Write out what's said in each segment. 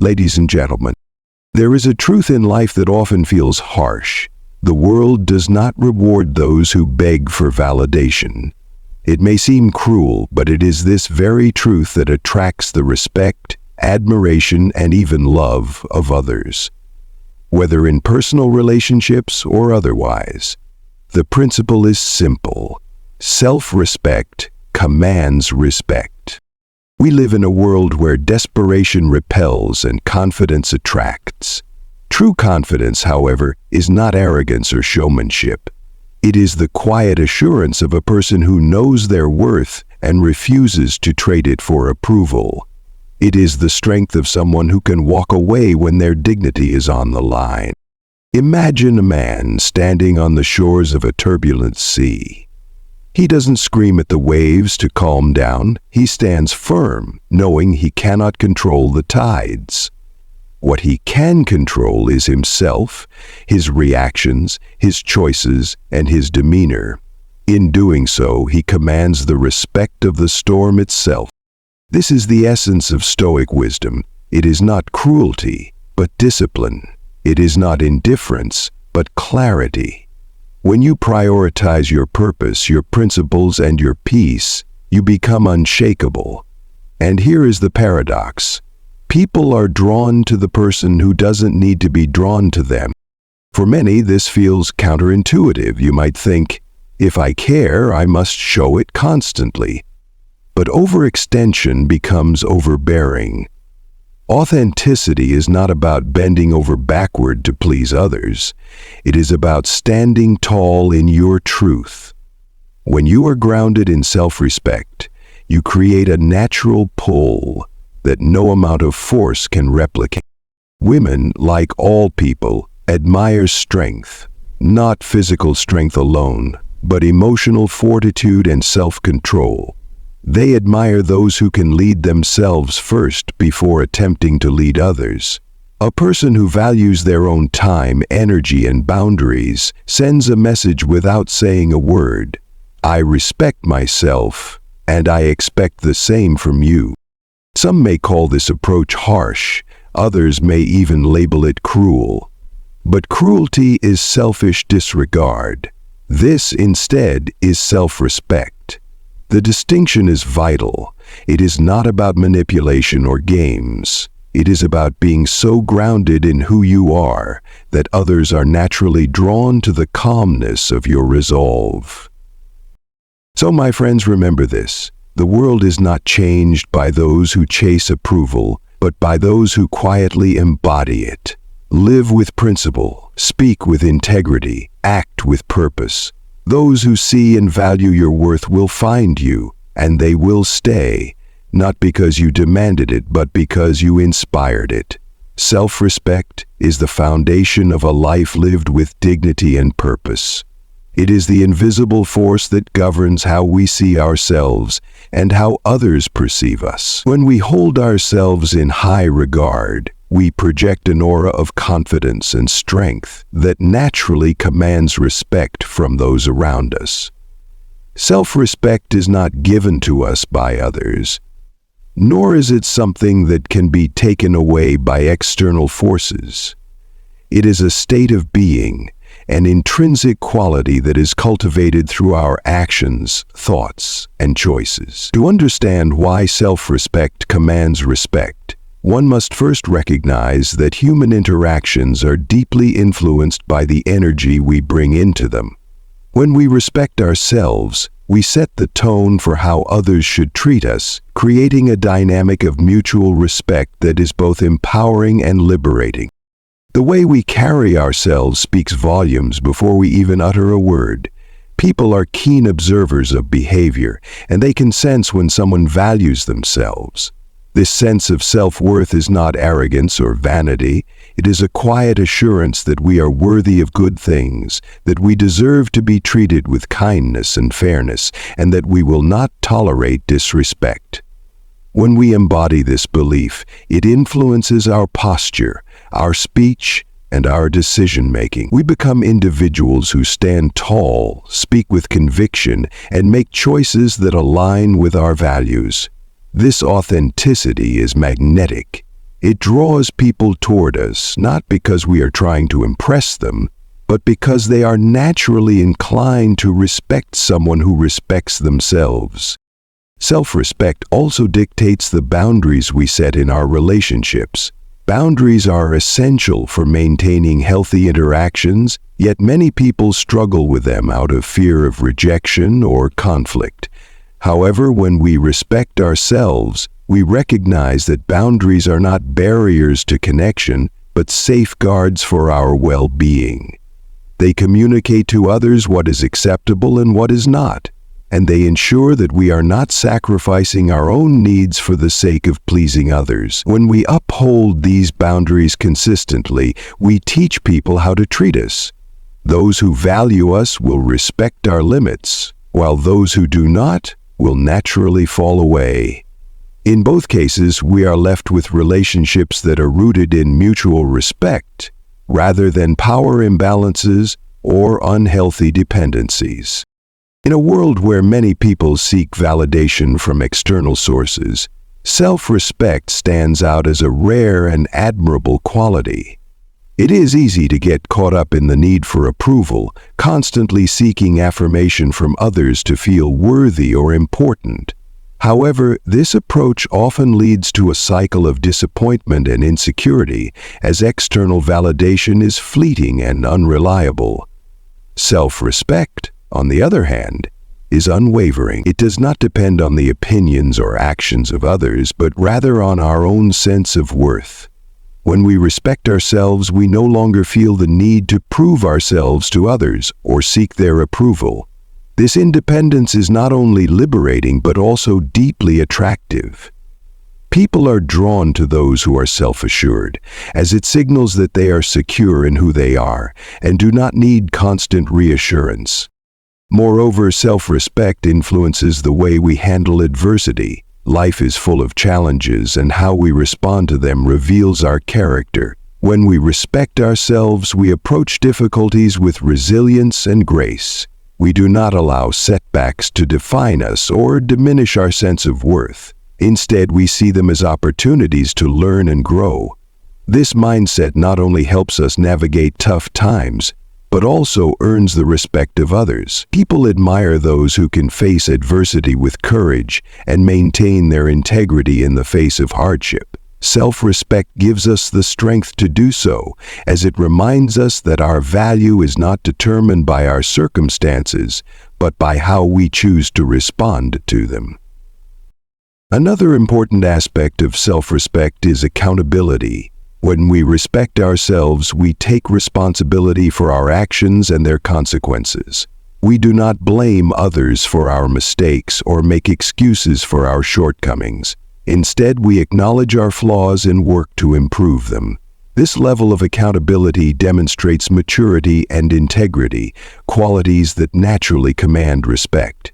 Ladies and gentlemen, there is a truth in life that often feels harsh. The world does not reward those who beg for validation. It may seem cruel, but it is this very truth that attracts the respect, admiration, and even love of others. Whether in personal relationships or otherwise, the principle is simple. Self-respect commands respect. We live in a world where desperation repels and confidence attracts. True confidence, however, is not arrogance or showmanship. It is the quiet assurance of a person who knows their worth and refuses to trade it for approval. It is the strength of someone who can walk away when their dignity is on the line. Imagine a man standing on the shores of a turbulent sea. He doesn't scream at the waves to calm down. He stands firm, knowing he cannot control the tides. What he can control is himself, his reactions, his choices, and his demeanor. In doing so, he commands the respect of the storm itself. This is the essence of Stoic wisdom. It is not cruelty, but discipline. It is not indifference, but clarity. When you prioritize your purpose, your principles, and your peace, you become unshakable. And here is the paradox. People are drawn to the person who doesn't need to be drawn to them. For many, this feels counterintuitive. You might think, if I care, I must show it constantly. But overextension becomes overbearing. Authenticity is not about bending over backward to please others. It is about standing tall in your truth. When you are grounded in self-respect, you create a natural pull that no amount of force can replicate. Women, like all people, admire strength, not physical strength alone, but emotional fortitude and self-control. They admire those who can lead themselves first before attempting to lead others. A person who values their own time, energy, and boundaries sends a message without saying a word. I respect myself, and I expect the same from you. Some may call this approach harsh, others may even label it cruel. But cruelty is selfish disregard. This, instead, is self-respect. The distinction is vital. It is not about manipulation or games. It is about being so grounded in who you are that others are naturally drawn to the calmness of your resolve. So, my friends, remember this. The world is not changed by those who chase approval, but by those who quietly embody it. Live with principle, speak with integrity, act with purpose. Those who see and value your worth will find you, and they will stay, not because you demanded it, but because you inspired it. Self-respect is the foundation of a life lived with dignity and purpose. It is the invisible force that governs how we see ourselves and how others perceive us. When we hold ourselves in high regard, we project an aura of confidence and strength that naturally commands respect from those around us. Self-respect is not given to us by others, nor is it something that can be taken away by external forces. It is a state of being, an intrinsic quality that is cultivated through our actions, thoughts, and choices. To understand why self-respect commands respect, one must first recognize that human interactions are deeply influenced by the energy we bring into them. When we respect ourselves, we set the tone for how others should treat us, creating a dynamic of mutual respect that is both empowering and liberating. The way we carry ourselves speaks volumes before we even utter a word. People are keen observers of behavior, and they can sense when someone values themselves. This sense of self-worth is not arrogance or vanity. It is a quiet assurance that we are worthy of good things, that we deserve to be treated with kindness and fairness, and that we will not tolerate disrespect. When we embody this belief, it influences our posture, our speech, and our decision-making. We become individuals who stand tall, speak with conviction, and make choices that align with our values. This authenticity is magnetic. It draws people toward us, not because we are trying to impress them, but because they are naturally inclined to respect someone who respects themselves. Self-respect also dictates the boundaries we set in our relationships. Boundaries are essential for maintaining healthy interactions, yet many people struggle with them out of fear of rejection or conflict. However, when we respect ourselves, we recognize that boundaries are not barriers to connection, but safeguards for our well-being. They communicate to others what is acceptable and what is not, and they ensure that we are not sacrificing our own needs for the sake of pleasing others. When we uphold these boundaries consistently, we teach people how to treat us. Those who value us will respect our limits, while those who do not will naturally fall away. In both cases, we are left with relationships that are rooted in mutual respect, rather than power imbalances or unhealthy dependencies. In a world where many people seek validation from external sources, self-respect stands out as a rare and admirable quality. It is easy to get caught up in the need for approval, constantly seeking affirmation from others to feel worthy or important. However, this approach often leads to a cycle of disappointment and insecurity, as external validation is fleeting and unreliable. Self-respect, on the other hand, is unwavering. It does not depend on the opinions or actions of others, but rather on our own sense of worth. When we respect ourselves, we no longer feel the need to prove ourselves to others or seek their approval. This independence is not only liberating but also deeply attractive. People are drawn to those who are self-assured, as it signals that they are secure in who they are and do not need constant reassurance. Moreover, self-respect influences the way we handle adversity. Life is full of challenges, and how we respond to them reveals our character. When we respect ourselves, we approach difficulties with resilience and grace. We do not allow setbacks to define us or diminish our sense of worth. Instead, we see them as opportunities to learn and grow. This mindset not only helps us navigate tough times, but also earns the respect of others. People admire those who can face adversity with courage and maintain their integrity in the face of hardship. Self-respect gives us the strength to do so, as it reminds us that our value is not determined by our circumstances, but by how we choose to respond to them. Another important aspect of self-respect is accountability. When we respect ourselves, we take responsibility for our actions and their consequences. We do not blame others for our mistakes or make excuses for our shortcomings. Instead, we acknowledge our flaws and work to improve them. This level of accountability demonstrates maturity and integrity, qualities that naturally command respect.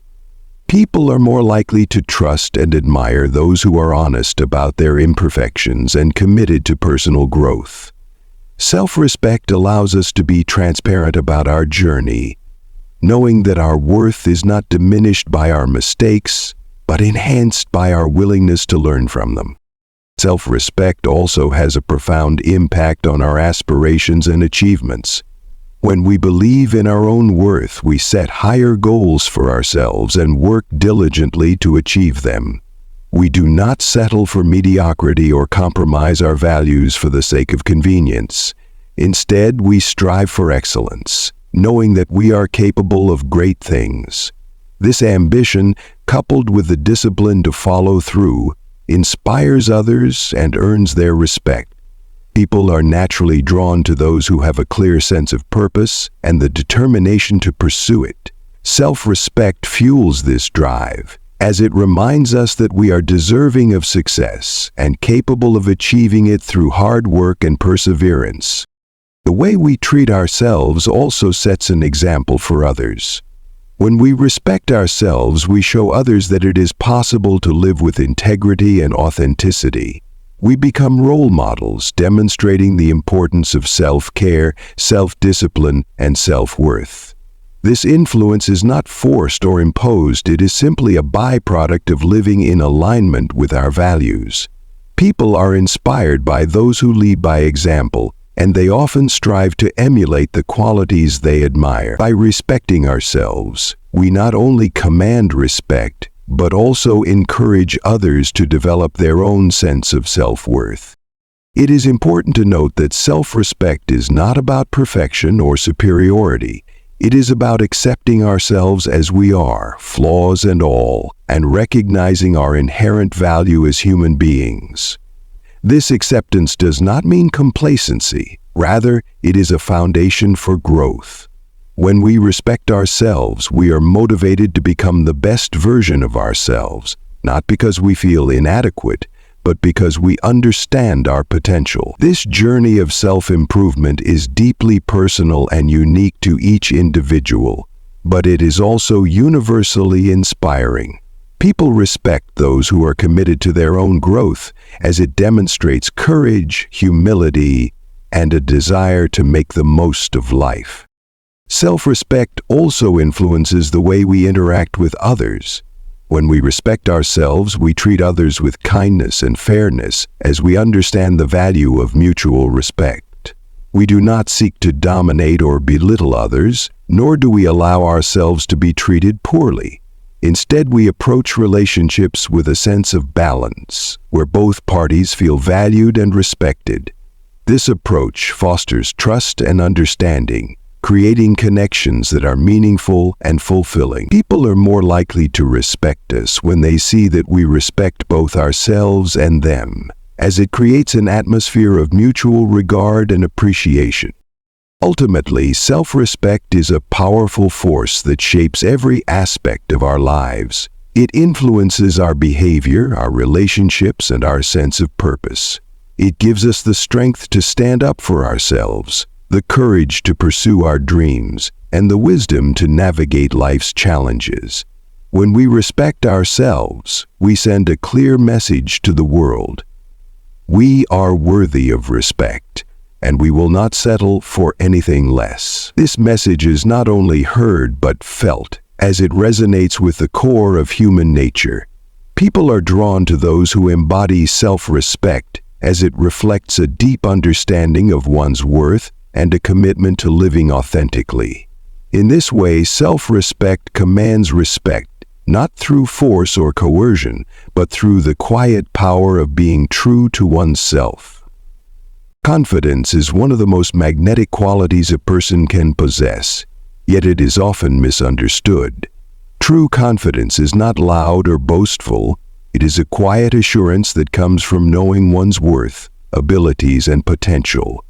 People are more likely to trust and admire those who are honest about their imperfections and committed to personal growth. Self-respect allows us to be transparent about our journey, knowing that our worth is not diminished by our mistakes, but enhanced by our willingness to learn from them. Self-respect also has a profound impact on our aspirations and achievements. When we believe in our own worth, we set higher goals for ourselves and work diligently to achieve them. We do not settle for mediocrity or compromise our values for the sake of convenience. Instead, we strive for excellence, knowing that we are capable of great things. This ambition, coupled with the discipline to follow through, inspires others and earns their respect. People are naturally drawn to those who have a clear sense of purpose and the determination to pursue it. Self-respect fuels this drive, as it reminds us that we are deserving of success and capable of achieving it through hard work and perseverance. The way we treat ourselves also sets an example for others. When we respect ourselves, we show others that it is possible to live with integrity and authenticity. We become role models, demonstrating the importance of self-care, self-discipline, and self-worth. This influence is not forced or imposed, it is simply a byproduct of living in alignment with our values. People are inspired by those who lead by example, and they often strive to emulate the qualities they admire. By respecting ourselves, we not only command respect, but also encourage others to develop their own sense of self-worth. It is important to note that self-respect is not about perfection or superiority. It is about accepting ourselves as we are, flaws and all, and recognizing our inherent value as human beings. This acceptance does not mean complacency. Rather, it is a foundation for growth. When we respect ourselves, we are motivated to become the best version of ourselves, not because we feel inadequate, but because we understand our potential. This journey of self-improvement is deeply personal and unique to each individual, but it is also universally inspiring. People respect those who are committed to their own growth, as it demonstrates courage, humility, and a desire to make the most of life. Self-respect also influences the way we interact with others. When we respect ourselves, we treat others with kindness and fairness, as we understand the value of mutual respect. We do not seek to dominate or belittle others, nor do we allow ourselves to be treated poorly. Instead, we approach relationships with a sense of balance, where both parties feel valued and respected. This approach fosters trust and understanding, creating connections that are meaningful and fulfilling. People are more likely to respect us when they see that we respect both ourselves and them, as it creates an atmosphere of mutual regard and appreciation. Ultimately, self-respect is a powerful force that shapes every aspect of our lives. It influences our behavior, our relationships, and our sense of purpose. It gives us the strength to stand up for ourselves, the courage to pursue our dreams, and the wisdom to navigate life's challenges. When we respect ourselves, we send a clear message to the world. We are worthy of respect, and we will not settle for anything less. This message is not only heard but felt, as it resonates with the core of human nature. People are drawn to those who embody self-respect, as it reflects a deep understanding of one's worth and a commitment to living authentically. In this way, self-respect commands respect, not through force or coercion, but through the quiet power of being true to oneself. Confidence is one of the most magnetic qualities a person can possess, yet it is often misunderstood. True confidence is not loud or boastful. It is a quiet assurance that comes from knowing one's worth, abilities, and potential.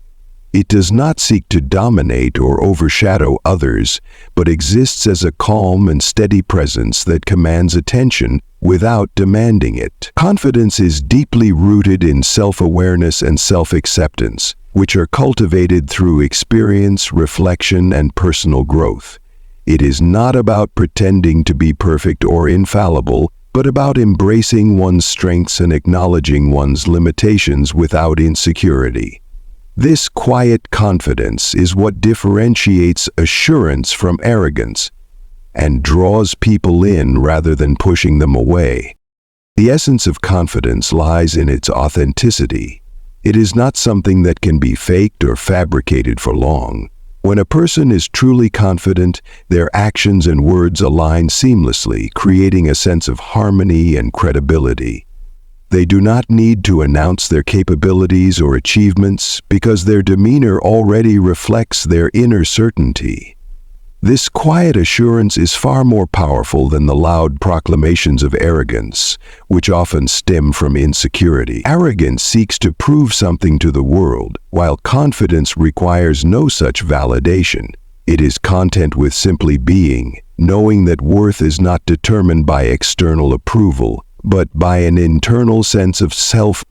It does not seek to dominate or overshadow others, but exists as a calm and steady presence that commands attention without demanding it. Confidence is deeply rooted in self-awareness and self-acceptance, which are cultivated through experience, reflection, and personal growth. It is not about pretending to be perfect or infallible, but about embracing one's strengths and acknowledging one's limitations without insecurity. This quiet confidence is what differentiates assurance from arrogance and draws people in rather than pushing them away. The essence of confidence lies in its authenticity. It is not something that can be faked or fabricated for long. When a person is truly confident, their actions and words align seamlessly, creating a sense of harmony and credibility. They do not need to announce their capabilities or achievements because their demeanor already reflects their inner certainty. This quiet assurance is far more powerful than the loud proclamations of arrogance, which often stem from insecurity. Arrogance seeks to prove something to the world, while confidence requires no such validation. It is content with simply being, knowing that worth is not determined by external approval, but by an internal sense of self.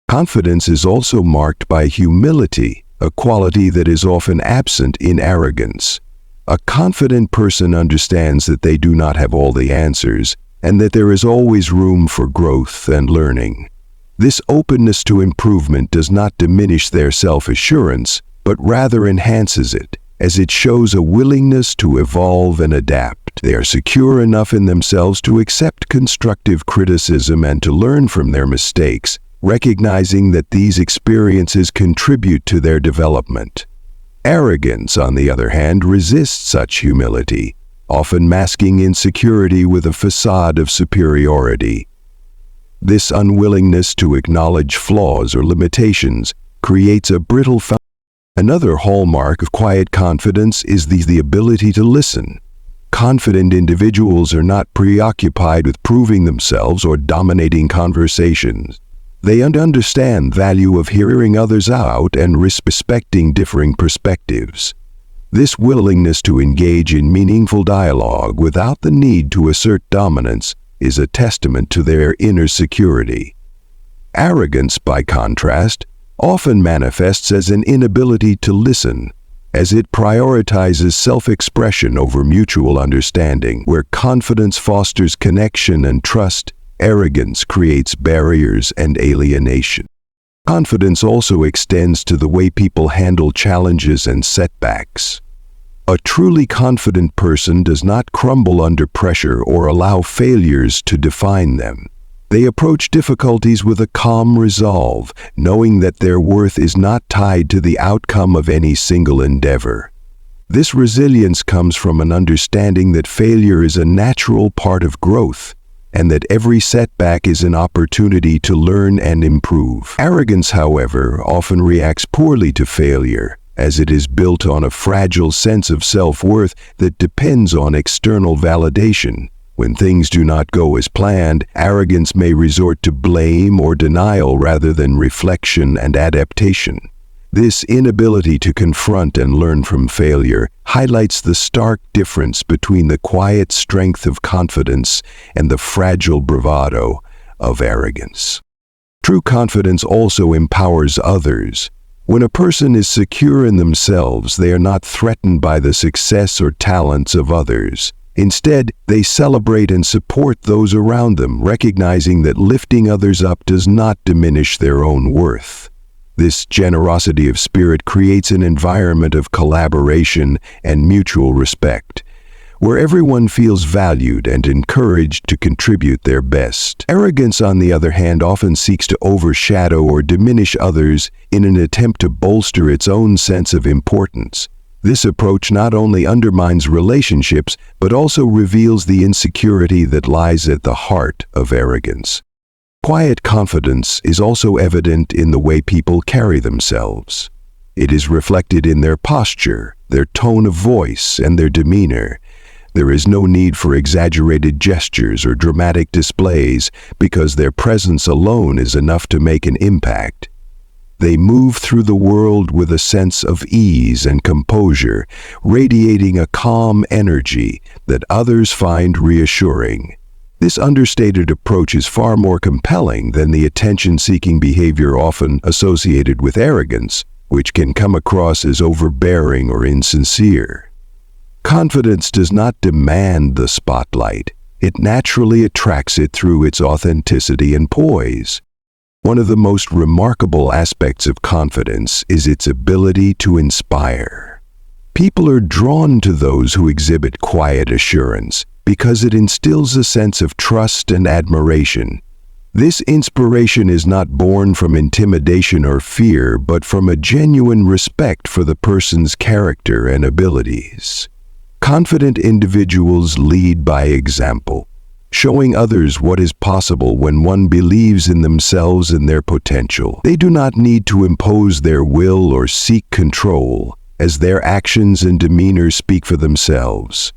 Confidence is also marked by humility, a quality that is often absent in arrogance. A confident person understands that they do not have all the answers, and that there is always room for growth and learning. This openness to improvement does not diminish their self-assurance, but rather enhances it, as it shows a willingness to evolve and adapt. They are secure enough in themselves to accept constructive criticism and to learn from their mistakes, recognizing that these experiences contribute to their development. Arrogance, on the other hand, resists such humility, often masking insecurity with a facade of superiority. This unwillingness to acknowledge flaws or limitations creates a brittle foundation. Another hallmark of quiet confidence is the ability to listen. Confident individuals are not preoccupied with proving themselves or dominating conversations. They understand the value of hearing others out and respecting differing perspectives. This willingness to engage in meaningful dialogue without the need to assert dominance is a testament to their inner security. Arrogance, by contrast, often manifests as an inability to listen, as it prioritizes self-expression over mutual understanding. Where confidence fosters connection and trust, arrogance creates barriers and alienation. Confidence also extends to the way people handle challenges and setbacks. A truly confident person does not crumble under pressure or allow failures to define them. They approach difficulties with a calm resolve, knowing that their worth is not tied to the outcome of any single endeavor. This resilience comes from an understanding that failure is a natural part of growth, and that every setback is an opportunity to learn and improve. Arrogance, however, often reacts poorly to failure, as it is built on a fragile sense of self-worth that depends on external validation. When things do not go as planned, arrogance may resort to blame or denial rather than reflection and adaptation. This inability to confront and learn from failure highlights the stark difference between the quiet strength of confidence and the fragile bravado of arrogance. True confidence also empowers others. When a person is secure in themselves, they are not threatened by the success or talents of others. Instead, they celebrate and support those around them, recognizing that lifting others up does not diminish their own worth. This generosity of spirit creates an environment of collaboration and mutual respect, where everyone feels valued and encouraged to contribute their best. Arrogance, on the other hand, often seeks to overshadow or diminish others in an attempt to bolster its own sense of importance. This approach not only undermines relationships, but also reveals the insecurity that lies at the heart of arrogance. Quiet confidence is also evident in the way people carry themselves. It is reflected in their posture, their tone of voice, and their demeanor. There is no need for exaggerated gestures or dramatic displays because their presence alone is enough to make an impact. They move through the world with a sense of ease and composure, radiating a calm energy that others find reassuring. This understated approach is far more compelling than the attention-seeking behavior often associated with arrogance, which can come across as overbearing or insincere. Confidence does not demand the spotlight. It naturally attracts it through its authenticity and poise. One of the most remarkable aspects of confidence is its ability to inspire. People are drawn to those who exhibit quiet assurance because it instills a sense of trust and admiration. This inspiration is not born from intimidation or fear, but from a genuine respect for the person's character and abilities. Confident individuals lead by example, showing others what is possible when one believes in themselves and their potential. They do not need to impose their will or seek control, as their actions and demeanor speak for themselves.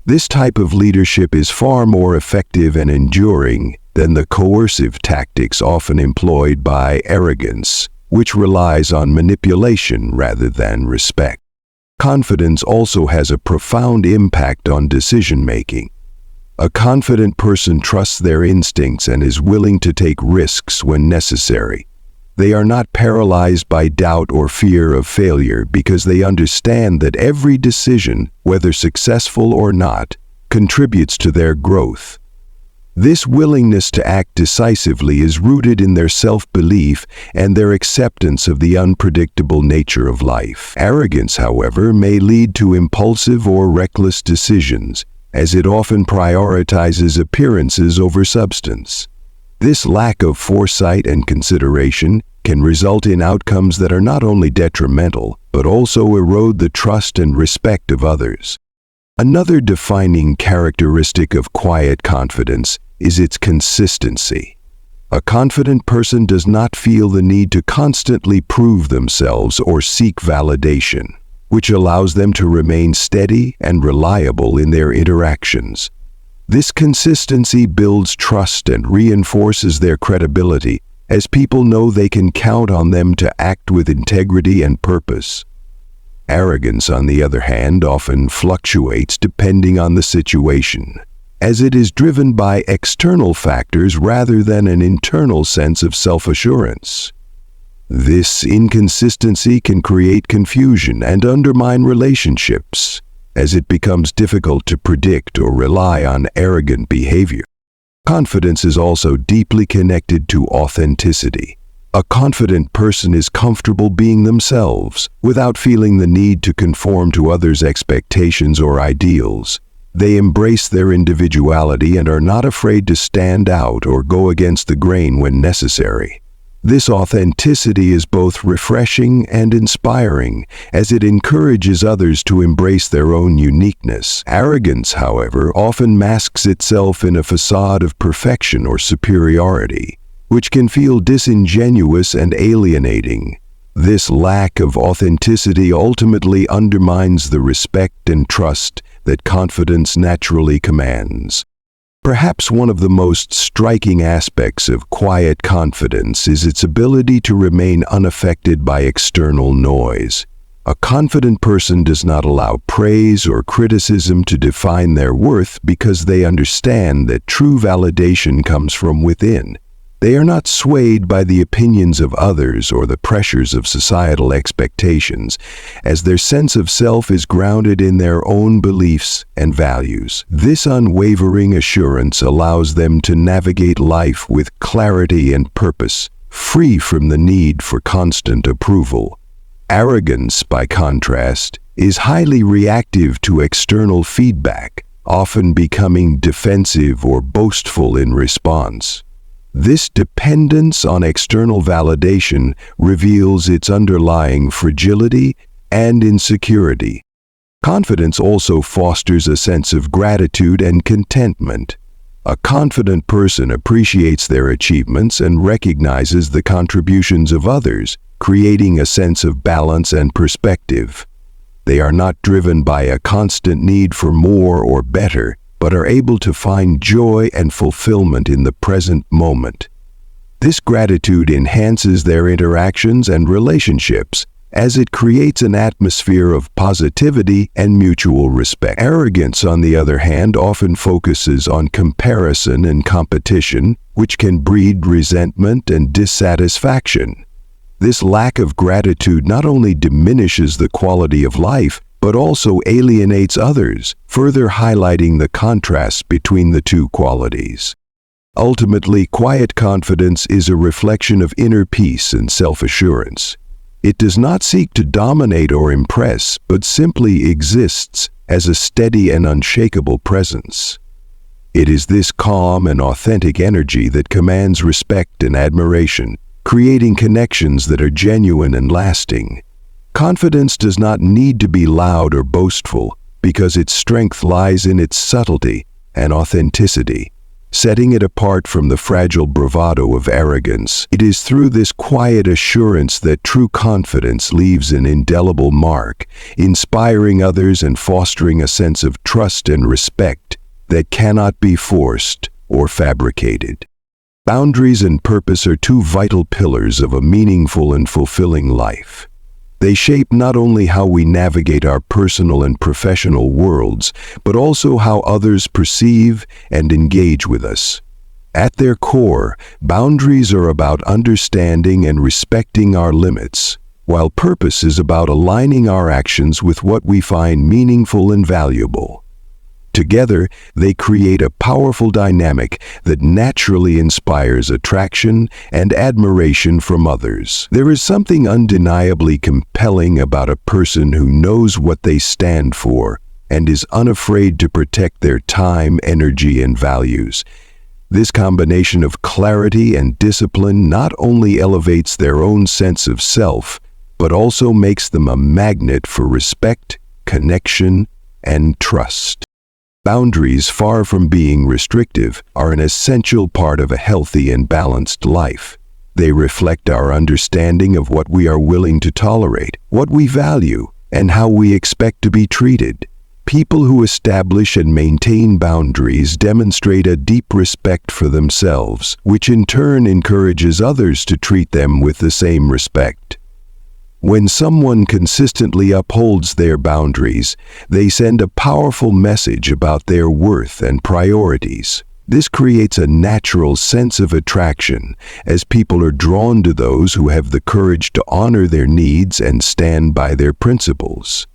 This type of leadership is far more effective and enduring than the coercive tactics often employed by arrogance, which relies on manipulation rather than respect. Confidence also has a profound impact on decision-making. A confident person trusts their instincts and is willing to take risks when necessary. They are not paralyzed by doubt or fear of failure because they understand that every decision, whether successful or not, contributes to their growth. This willingness to act decisively is rooted in their self-belief and their acceptance of the unpredictable nature of life. Arrogance, however, may lead to impulsive or reckless decisions, as it often prioritizes appearances over substance. This lack of foresight and consideration can result in outcomes that are not only detrimental, but also erode the trust and respect of others. Another defining characteristic of quiet confidence is its consistency. A confident person does not feel the need to constantly prove themselves or seek validation, which allows them to remain steady and reliable in their interactions. This consistency builds trust and reinforces their credibility, as people know they can count on them to act with integrity and purpose. Arrogance, on the other hand, often fluctuates depending on the situation, as it is driven by external factors rather than an internal sense of self-assurance. This inconsistency can create confusion and undermine relationships, as it becomes difficult to predict or rely on arrogant behavior. Confidence is also deeply connected to authenticity. A confident person is comfortable being themselves, without feeling the need to conform to others' expectations or ideals. They embrace their individuality and are not afraid to stand out or go against the grain when necessary. This authenticity is both refreshing and inspiring, as it encourages others to embrace their own uniqueness. Arrogance, however, often masks itself in a facade of perfection or superiority, which can feel disingenuous and alienating. This lack of authenticity ultimately undermines the respect and trust that confidence naturally commands. Perhaps one of the most striking aspects of quiet confidence is its ability to remain unaffected by external noise. A confident person does not allow praise or criticism to define their worth because they understand that true validation comes from within. They are not swayed by the opinions of others or the pressures of societal expectations, as their sense of self is grounded in their own beliefs and values. This unwavering assurance allows them to navigate life with clarity and purpose, free from the need for constant approval. Arrogance, by contrast, is highly reactive to external feedback, often becoming defensive or boastful in response. This dependence on external validation reveals its underlying fragility and insecurity. Confidence also fosters a sense of gratitude and contentment. A confident person appreciates their achievements and recognizes the contributions of others, creating a sense of balance and perspective. They are not driven by a constant need for more or better, but are able to find joy and fulfillment in the present moment. This gratitude enhances their interactions and relationships, as it creates an atmosphere of positivity and mutual respect. Arrogance, on the other hand, often focuses on comparison and competition, which can breed resentment and dissatisfaction. This lack of gratitude not only diminishes the quality of life, but also alienates others, further highlighting the contrast between the two qualities. Ultimately, quiet confidence is a reflection of inner peace and self-assurance. It does not seek to dominate or impress, but simply exists as a steady and unshakable presence. It is this calm and authentic energy that commands respect and admiration, creating connections that are genuine and lasting. Confidence does not need to be loud or boastful, because its strength lies in its subtlety and authenticity. Setting it apart from the fragile bravado of arrogance, it is through this quiet assurance that true confidence leaves an indelible mark, inspiring others and fostering a sense of trust and respect that cannot be forced or fabricated. Boundaries and purpose are two vital pillars of a meaningful and fulfilling life. They shape not only how we navigate our personal and professional worlds, but also how others perceive and engage with us. At their core, boundaries are about understanding and respecting our limits, while purpose is about aligning our actions with what we find meaningful and valuable. Together, they create a powerful dynamic that naturally inspires attraction and admiration from others. There is something undeniably compelling about a person who knows what they stand for and is unafraid to protect their time, energy, and values. This combination of clarity and discipline not only elevates their own sense of self, but also makes them a magnet for respect, connection, and trust. Boundaries, far from being restrictive, are an essential part of a healthy and balanced life. They reflect our understanding of what we are willing to tolerate, what we value, and how we expect to be treated. People who establish and maintain boundaries demonstrate a deep respect for themselves, which in turn encourages others to treat them with the same respect. When someone consistently upholds their boundaries, they send a powerful message about their worth and priorities. This creates a natural sense of attraction, as people are drawn to those who have the courage to honor their needs and stand by their principles.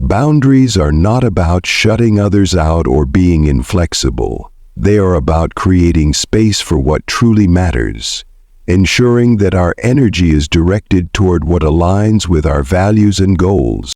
Boundaries are not about shutting others out or being inflexible. They are about creating space for what truly matters, ensuring that our energy is directed toward what aligns with our values and goals.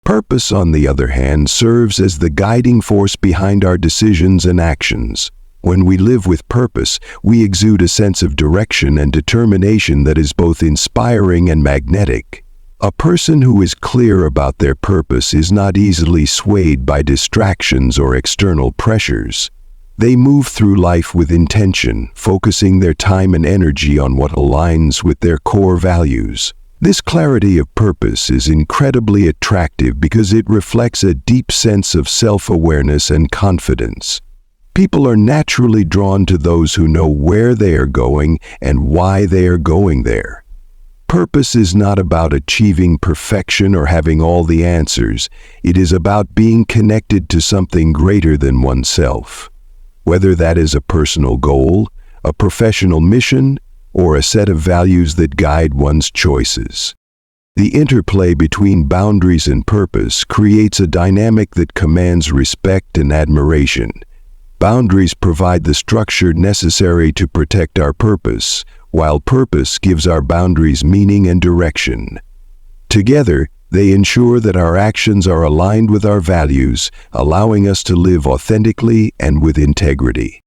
Purpose, on the other hand, serves as the guiding force behind our decisions and actions. When we live with purpose, we exude a sense of direction and determination that is both inspiring and magnetic. A person who is clear about their purpose is not easily swayed by distractions or external pressures. They move through life with intention, focusing their time and energy on what aligns with their core values. This clarity of purpose is incredibly attractive because it reflects a deep sense of self-awareness and confidence. People are naturally drawn to those who know where they are going and why they are going there. Purpose is not about achieving perfection or having all the answers. It is about being connected to something greater than oneself. Whether that is a personal goal, a professional mission, or a set of values that guide one's choices. The interplay between boundaries and purpose creates a dynamic that commands respect and admiration. Boundaries provide the structure necessary to protect our purpose, while purpose gives our boundaries meaning and direction. Together, they ensure that our actions are aligned with our values, allowing us to live authentically and with integrity.